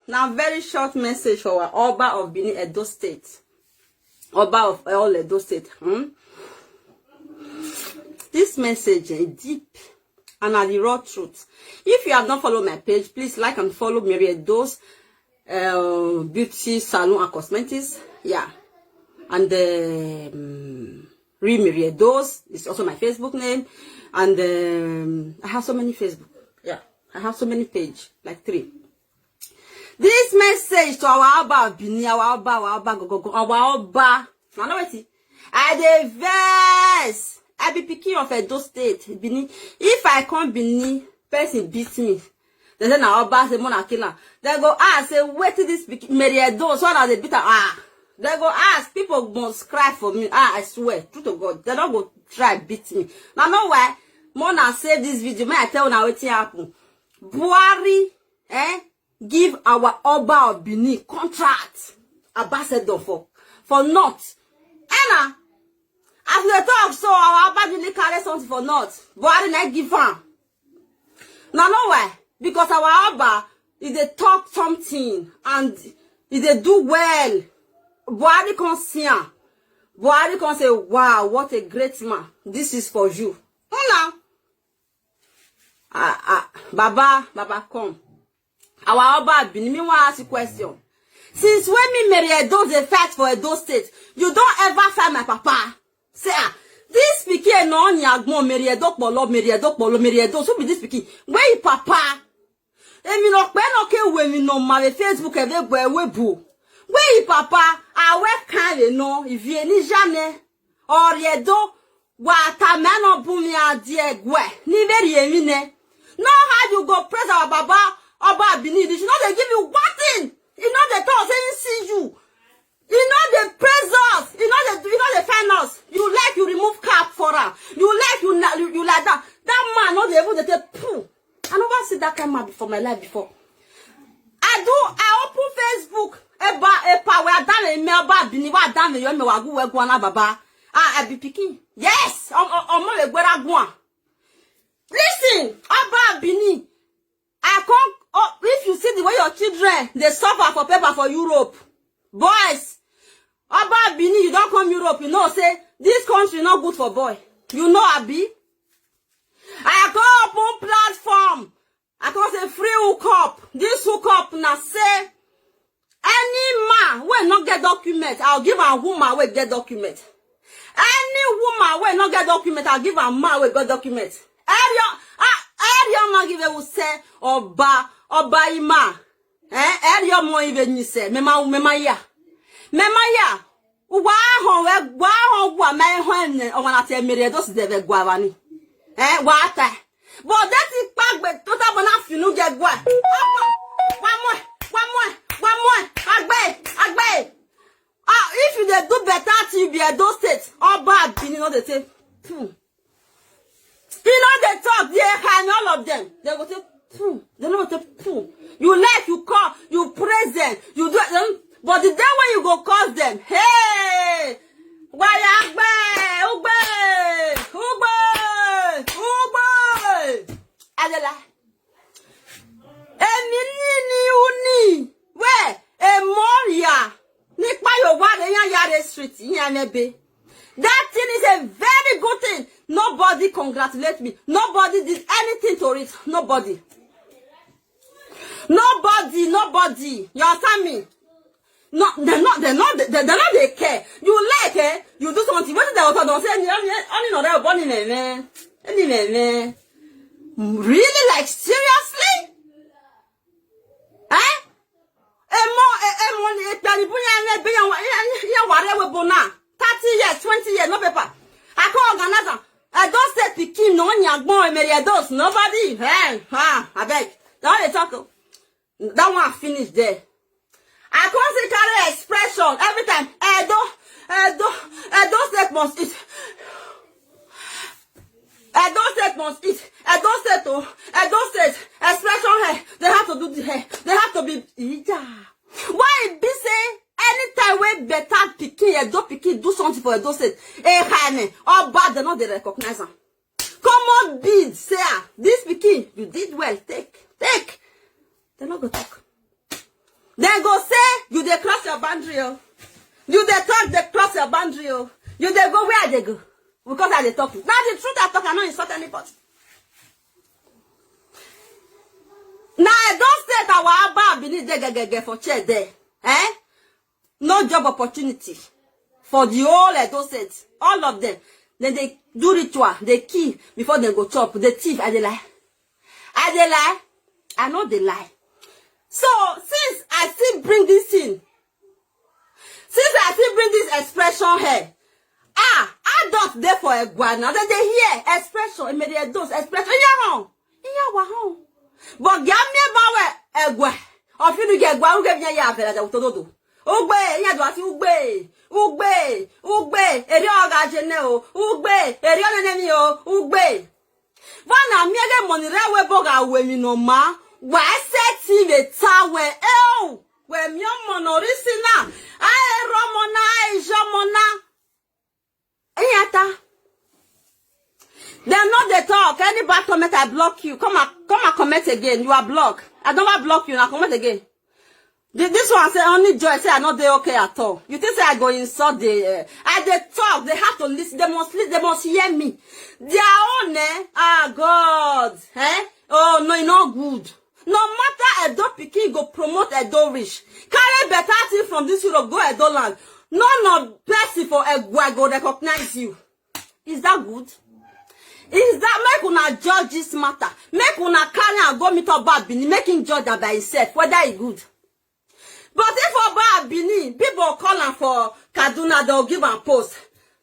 Now, very short message for our Oba of Benin Edo State. Oba of all Edo State. This message is deep and are the raw truth. If you have not followed my page, please like and follow Mary Edo's beauty salon and cosmetics. Yeah. And Real Mary Edo's is also my Facebook name. And I have so many Facebook. Yeah. I have so many pages, like 3. This message to our Oba Bini, our Oba, I know it. I the verse. I be picking of Edo State, Bini. If I come Bini, person beat me. They say na Oba say mona killer. They go ask, say wait till this Mary Edo, so that they beat her. They go ask, people must cry for me. I swear, true to God, they don't go try beat me. Now know why? Mona say this video, may I tell now what happen. Buhari, give our Oba of Benin contract ambassador for not. Anna, as we talk, so our Oba really carry something for not. Buhari not give am. Now know why? Because our Oba, if they talk something and if they do well, Buhari can see am. Buhari can say, wow, what a great man. This is for you. Now, Baba, come. Our Oba Bini, me want ask you question. Since when me Mary Edo dey fight for Edo State, you don't ever find my papa. Say, this pikin no nyagbon Mary Edo polo, so be this pikin. Where you papa? Emi no pe no ke we mi no ma Facebook e be webu. Where you papa? Awe kan le no, ivie ni jane. Oriedo wa ta me no bu mi adie gwe. Ni be ri ne. Know how you go praise our Baba Oba Bini. You know they give you one thing. You know they talk saying see you. You know they praise us. You know they find us. You like you remove cap for her. You like you like that. That man not able to take poo. I never see that kind of man before my life before. I open Facebook. Epa we done email Oba Bini. We done me me wagu we go na Baba. I be picking. Yes. Omo we gwera gwan. Listen, Oba Bini, I can't. Oh, if you see the way your children they suffer for paper for Europe, boys, Oba Bini, you don't come Europe, you know, say this country not good for boy. You know, Abi. I can't open platform. I can't say free hookup. This hookup now say any man will not get document. I'll give a woman will get document. Any woman will not get document. I'll give a man will get document. Area ma give you say Oba ima. Area mo even you say mema ya. Wa ho gwa me hwan o wana te mere do se de gwa wani. Wa ta. But that is pagbe total bona finu ge gwa. One more. Agbe. If you dey do better to be Edo State, Oba Bini no dey say. You know they talk, they can all of them. They go say, they know say, you like, you call, you praise them, you do them. But the day when you go cause them, hey, why Ugbe. Adela. Uni. Where? Moria. Nikpa yo wa de yan yare street, yan nebe. That thing is a very good thing. Nobody congratulate me. Nobody did anything to it. Nobody. You understand me? No, they're not they care. You like you do something. What did they don't say only no they born in me. Really, like seriously? Emo 30 years, 20 years, no paper. I call organizer. I don't say pikin no nyagbon Mary Edos. Nobody. I beg. Now they talk. That one finish there. I can't say carry expression every time. Edo State must eat. Edo State expression hair. They have to do the hair. They have to be. Why be say? Anytime we better pikin do something for Edo State, all bad they not they recognize them. Come on, bid, say this pikin you did well. Take. They not go talk. Then go say, you dey cross your boundary, oh. You dey talk, they cross your boundary, oh. You dey go where they go. Because I dey talk. Now the truth I talk, I don't insult anybody. Now I don't say that our Abba Bini for chair there. Eh? No job opportunity. For the whole Edo State. All of them. Then they do ritual. They kill before they go chop. They thief. I dey lie. I dey lie. I know they lie. So, since I still bring this in, since I still bring this expression here, adults there for a guan. Now then they hear expression, immediate dose, expression, home. But get me about a gua. Or if you get gua, get me a vela de utodo. Ugbe, ya do ati ugbe, eri oga jeneo, ugbe, eri onenemi o, ugbe. Vana miege money we boga we mi no ma. Wa seti me tawe we mi monorisi na ai romona ai jomona eyata. They're not the talk. Any bad comment, I block you. Come and comment again. You are blocked. I don't block you. Now comment again. This one say only Joy say I not they okay at all. You think say I go insult the they talk. They have to listen. They must hear me. Their own God. Oh no, it's not good. No matter Edo Pikin go promote Edo rich. Carry better thing from this Europe, go Edo land. None of person for Egwa go recognize you. Is that good? Is that make una judge this matter? Make una carry and go meet Oba Bini, make him judge that by himself, whether it's good. But if Oba Bini, people call him for Kaduna, they'll give and post.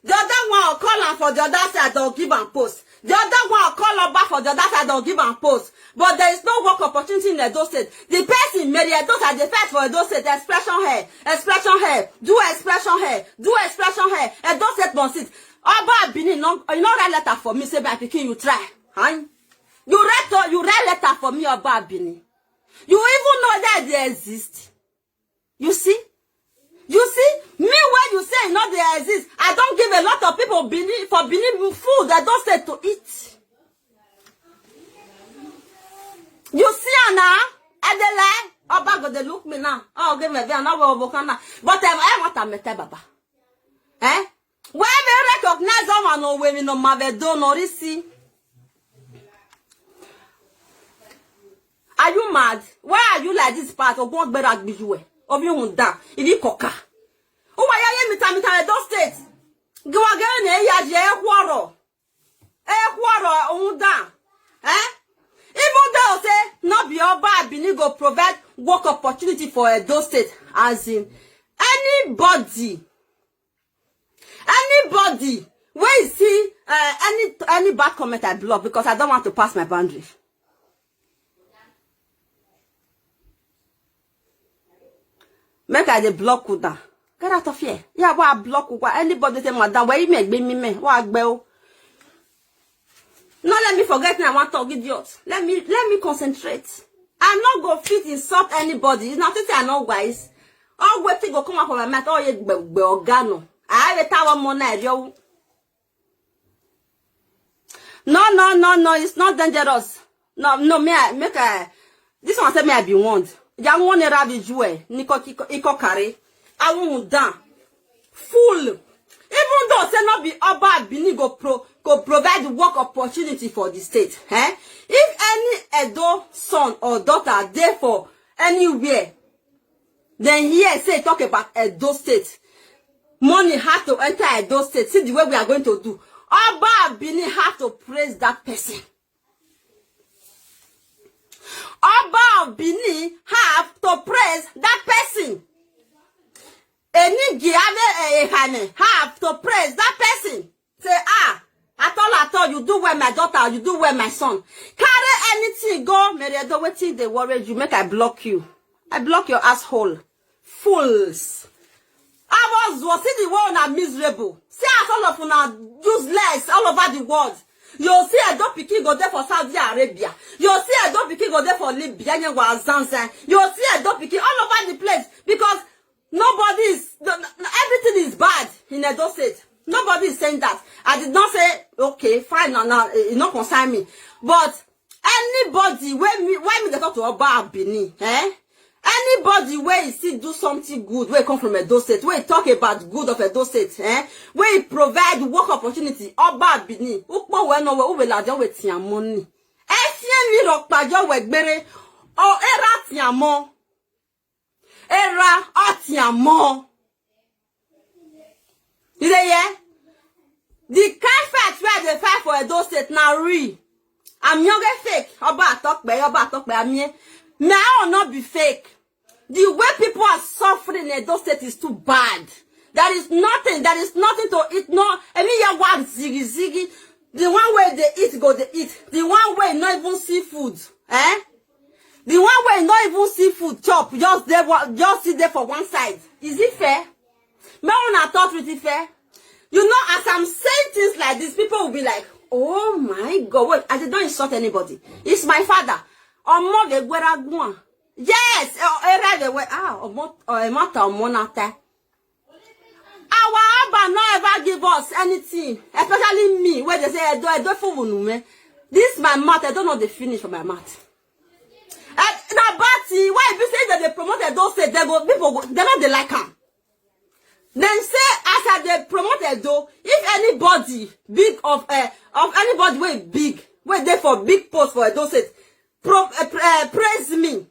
The other one will call him for the other side, they'll give and post. The other one will call Oba for the other side, they'll give and post. But there is no work opportunity in Edo State. The person made Edo State, the first for Edo State, expression here, do expression here, Edo State must sit. Oba Bini, no, you not write letter for me, say by picking you try. Huh? You write letter for me, Oba Bini. You even know that they exist. You see? Me when you say not they exist, I don't give a lot of people Bini food I don't say to eat. You see Anna? Adela? Oba go they look me now. Oh, give me a now but I want to meet Baba. Eh? Where they recognize someone no women no mavedo no risi. Are you mad? Why are you like this part of one better bijou? Of you down. If you coca. Oh, why are you mita Edo State? Go again, quarrel. On down. Eh? Even though say not be Oba Bini go provide work opportunity for Edo State, as in anybody when you see any bad comment I block because I don't want to pass my boundary. Make I the block with that. Get out of here. Yeah, what block with anybody say madam where you make me what bell. No, let me forget me. I want to talk idiot. Let me concentrate. I'm not go fit insult anybody. It's not to say I know guys. All wait to go come up from my mouth. Oh, you be organo. I have a tower money, yo. No, it's not dangerous. No, make a. This one say me I be warned. Young one rabbit jewel, Niko carry. I won't down. Fool. Even though say not be Oba Bini go provide work opportunity for the state. Eh? If any Edo son or daughter there for anywhere, then here say talk about Edo State. Money has to enter Edo State. See the way we are going to do. Oba Bini have to praise that person. Oba Bini have to praise that person. Any have to praise that person. Say, at all, you do well my daughter, you do well my son. Carry anything, go, Meriado, waiting, they worry you, make I block you. I block your asshole. Fools. I was in the world and miserable. See as all of you useless all over the world. You'll see Edo Pikin go there for Saudi Arabia. You'll see Edo Pikin go there for Libya. You'll see Edo Pikin all over the place because everything is bad in Edo State. Nobody is saying that. I did not say, okay, fine, no, it not concern me. But anybody, when me they talk to Oba Bini, Anybody where you see do something good, where come from Edo State, where talk about good of Edo State, where you provide work opportunity, Oba Bini, Ukpo we no we lajo we tiamoni. Efien mi rok pajo we gbere, o era tiamo. Era atiamo. You say yeah? The kind fight where they fight for Edo State now real. I'm young fake. Oba talk by me. May I not be fake? The way people are suffering in Edo State is too bad. There is nothing to eat. No, I mean, you want ziggy. The one way they eat, go they eat. The one way not even see food. The one way not even see food chop. Just sit there for one side. Is it fair? Me una thought pretty fair. You know, as I'm saying things like this, people will be like, oh my God, wait, I don't insult anybody. It's my father. Yes, our Abba not ever give us anything, especially me, where they say, I don't fool me. This my mouth, I don't know the finish for my mouth. Now, but why if you say that they promoted those say they go, people go, they're not the like them. Then say after they promoted though, if anybody big of anybody way big, where they for big post for those say praise me.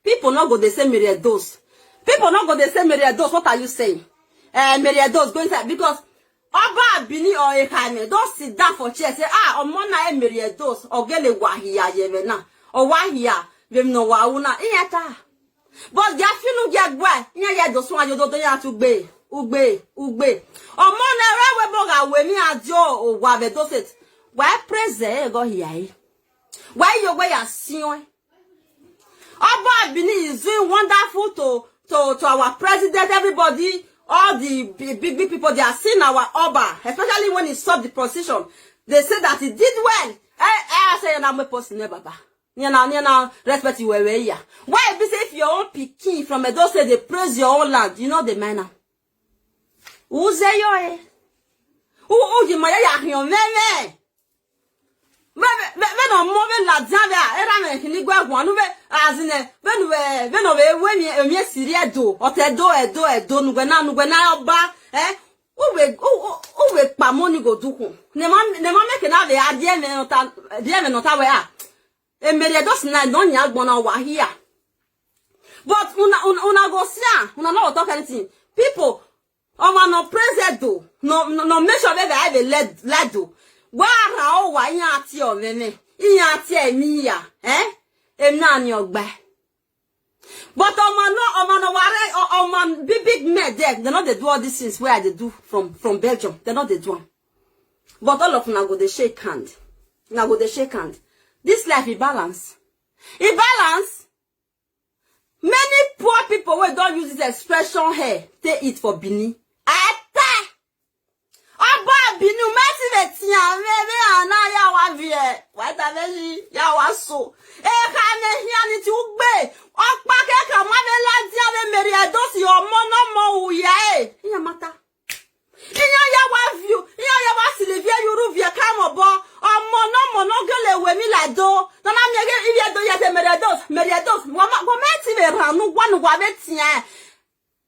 People not go the same Meriados. People not go the same Meriados. What are you saying? Meriados going to because Oba Bini or Ekane don't sit down for chair say omona Meriados or gele wahia yevena or wahia vem no wauna iyata. But ya finu ya gwa nya do so ayo do ya tu gbe ugbe omona rewe boga we mi ajo o wa be do set why praise go here why you way asion Oba Bini is doing wonderful to our president, everybody, all the big people, they are seeing our Oba, especially when he sought the position. They say that he did well. I say, I'm a person, Baba. You know, respect you where you are. Why, if your own Peking from Edo say they praise your own land, you know the manner. Who say you? Who you my meme? When la diave era me kini gwa gwa nu be azine when we siria do o te do nu gwa na oba we pa money go duku ne ma make na be adie me no ta we e mere dos na no nya gbon na wa here but una go see una no talk anything people no praise do no make sure they have a led do. Wara o wa yan ati o meme yan ati emi ya emna ni ogba but omo big men there they not they do all these things where they do from Belgium they not they do them. But all of them go they shake hand this life is balance many poor people wey don't use this expression here they eat for Bini Oba Binu meti vetia mebe ana ya wa vie wa ta veji ya wa so e ka ne hia ni ti ugbe opa ke ka ma be la dia be Meriados si omo no mo uye iya mata iya ya wa view iya ya wa Sylvia yuru vie ka mo bo omo no gele we mi la do na na mi ge iya do ya te Meriados wa meti be ranu gwa nu gwa vetia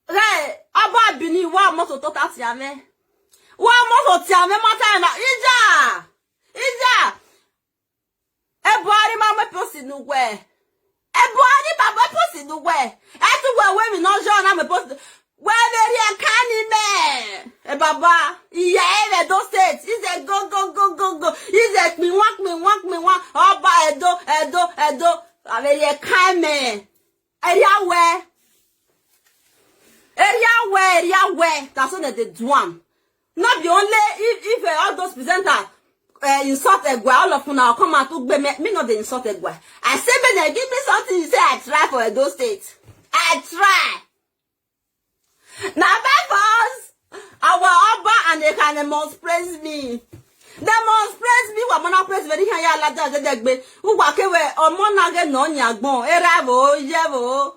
re Oba Bini wa mo to ta ti ame one more time, Ija. Everybody, my person, no way. Everybody, my person, no way. Everywhere, women, no, John, I'm a post. Where very canny man. Baba, yeah, those states. Is a go. Is a me walk. Oh, by Edo. A very kind man. Area where. That's what they do. Not the only if all those presenters insult a girl, all of them come out to me not the insulted girl. I say, but give me something. You say I try for those states. I try. Now, because our Oba and they can most praise me. They must praise me. What man praise very high. La da de who walk away or monage no nyagbon. Eravo jevo.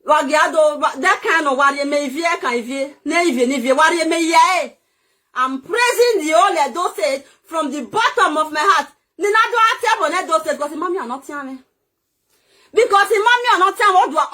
Wagiado, that kind of warrior may vie can vie, nevie, warrior may ye. I'm praising the old Edo State from the bottom of my heart. Ninado Atiabon Edo State, because mommy are not telling me. Because in mommy or not time, what do I